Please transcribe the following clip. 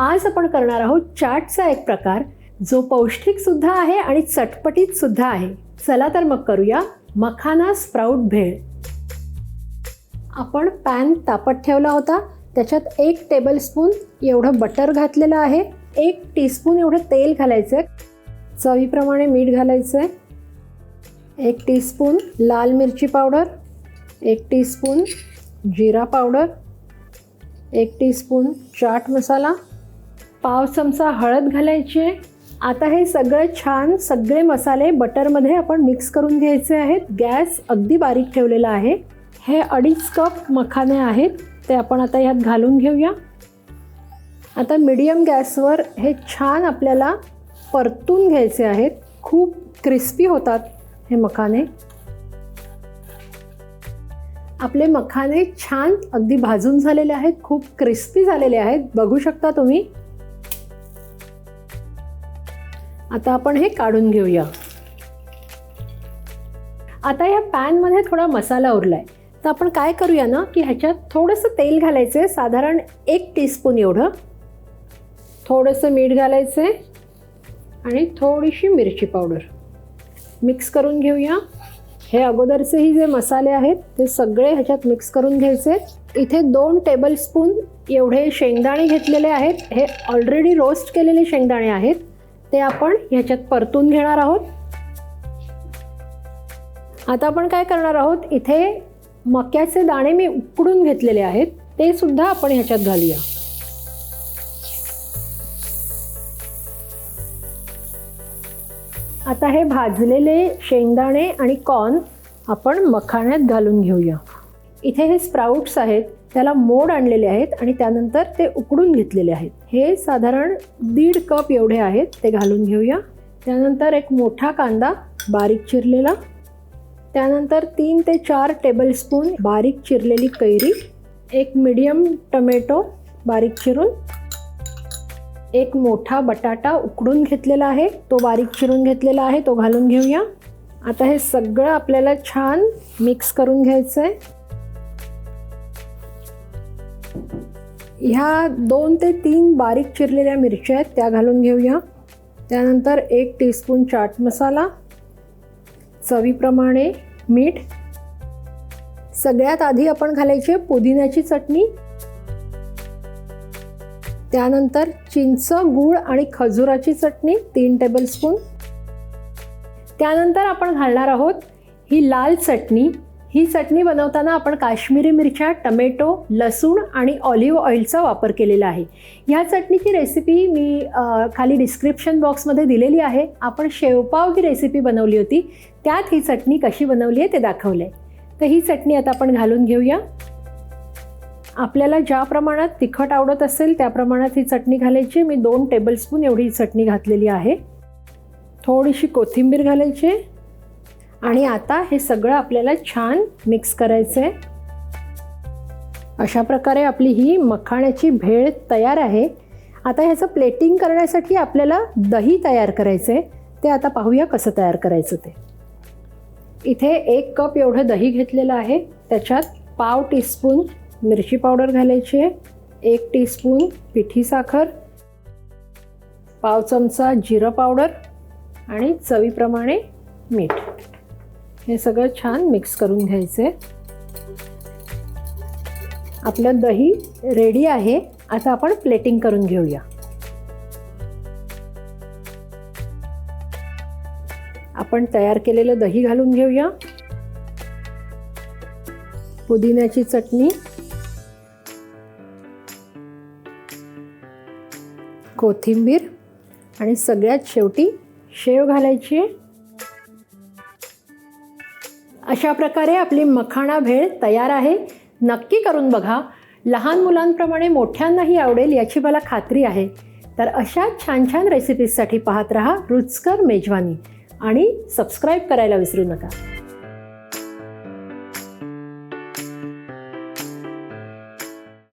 आज आपण करणार आहोत चाटचा एक प्रकार जो पौष्टिक सुद्धा आहे आणि चटपटीत सुद्धा आहे। चला तर मग करूया मखाना स्प्राउट भेळ। आपण पॅन तापत ठेवला होता, त्याच्यात 1 टेबलस्पून एवढं बटर घातलेलं आहे, 1 टीस्पून एवढं तेल घालायचं आहे, चवीप्रमाणे मीठ घालायचं आहे, 1 टीस्पून लाल मिरची पावडर, 1 टीस्पून जीरा पावडर, 1 टीस्पून चाट मसाला, पाव चमचा हळद घालायची आहे। आता हे सगळं छान सगळे मसाले बटरमध्ये आपण मिक्स करून घ्यायचे आहेत। गॅस अगदी बारीक ठेवलेला आहे। हे 2.5 कप मखाने आहेत, ते आपण आता यात घालून घेऊया। आता मीडियम गॅसवर हे छान आपल्याला परतून घ्यायचे आहेत। खूप क्रिस्पी होतात हे मखाने। आपले मखाने छान अगदी भाजून झालेले आहेत, खूप क्रिस्पी झालेले आहेत, बघू शकता तुम्ही। आता आपण हे काढून घेऊया। आता या पॅनमध्ये थोडा मसाला उरलाय, तर आपण काय करूया ना की ह्याच्यात थोडंसं तेल घालायचं आहे, साधारण 1 टीस्पून एवढं, थोडंसं मीठ घालायचं आहे आणि थोडीशी मिरची पावडर मिक्स करून घेऊया। हे अगोदरचेही जे मसाले आहेत ते सगळे ह्याच्यात मिक्स करून घ्यायचे। इथे 2 टेबलस्पून एवढे शेंगदाणे घेतलेले आहेत। हे ऑलरेडी रोस्ट केलेले शेंगदाणे आहेत, ते आपण ह्याच्यात परतून घेणार आहोत। आता आपण काय करणार आहोत, इथे मक्याचे दाणे मी उकडून घेतलेले आहेत, ते सुद्धा आपण ह्याच्यात घालूया। आता हे भाजलेले शेंगदाणे आणि कॉर्न आपण मखाण्यात घालून घेऊया। इथे हे स्प्राउट्स आहेत, त्याला मोड आणलेले आहेत आणि त्यानंतर ते उकडून घेतलेले आहेत। हे साधारण 1.5 कप एवढे आहेत, ते घालून घेऊया। त्यानंतर एक मोठा कांदा बारीक चिरलेला, त्यानंतर 3 ते 4 टेबलस्पून बारीक चिरलेली कैरी, एक मीडियम टोमॅटो बारीक चिरून, एक मोठा बटाटा उकडून घेतलेला आहे, तो बारीक चिरून घेतलेला आहे, तो घालून घेऊया। आता हे सगळं आपल्याला छान मिक्स करून घ्यायचं आहे। ह्या 2 ते 3 बारीक चिरलेल्या मिरच्या आहेत, त्या घालून घेऊया। त्यानंतर 1 टीस्पून चाट मसाला, चवीप्रमाणे मीठ, सगळ्यात आधी आपण घालायची पुदिन्याची चटणी, त्यानंतर चिंच, गूळ आणि खजुराची चटणी 3 टेबलस्पून, त्यानंतर आपण घालणार आहोत ही लाल चटणी। ही चटणी बनवताना आपण काश्मीरी मिरच्या, टोमॅटो, लसूण आणि ऑलिव्ह ऑइलचा वापर केलेला आहे। ह्या चटणीची रेसिपी मी खाली डिस्क्रिप्शन बॉक्समध्ये दिलेली आहे। आपण शेवपाव ही रेसिपी बनवली होती, त्यात ही चटणी कशी बनवली आहे ते दाखवलं आहे। तर ही चटणी आता आपण घालून घेऊया। आपल्याला ज्या प्रमाणात तिखट आवडत असेल त्या प्रमाणात ही चटणी घालायची। मी 2 टेबलस्पून एवढी चटणी घातलेली आहे। थोडीशी कोथिंबीर घालायची आणि आता हे सगळं आपल्याला छान मिक्स करायचं आहे। अशा प्रकारे आपली ही मखाण्याची भेळ तयार आहे। आता ह्याचं प्लेटिंग करण्यासाठी आपल्याला दही तयार करायचं आहे, ते आता पाहूया कसं तयार करायचं ते। इथे 1 कप एवढं दही घेतलेलं आहे, त्याच्यात पाव टीस्पून मिरची पावडर घालायची आहे, 1 टीस्पून पिठी साखर, पाव चमचा जिरं पावडर आणि चवीप्रमाणे मीठ। हे सगळं छान मिक्स करून घ्यायचे। आपलं दही रेडी आहे। आता आपण प्लेटिंग करून घेऊया। आपण तयार केलेलं दही घालून घेऊया, पुदिन्याची चटणी, कोथिंबीर आणि सगळ्यात शेवटी शेव घालायची आहे। अशा प्रकारे आपली मखाना भेळ तयार आहे। नक्की करून बघा, लहान मुलांप्रमाणे मोठ्यांनाही आवडेल याची मला खात्री आहे। तर अशा छान छान रेसिपीजसाठी पाहत रहा रुचकर मेजवानी आणि सबस्क्राईब करायला विसरू नका।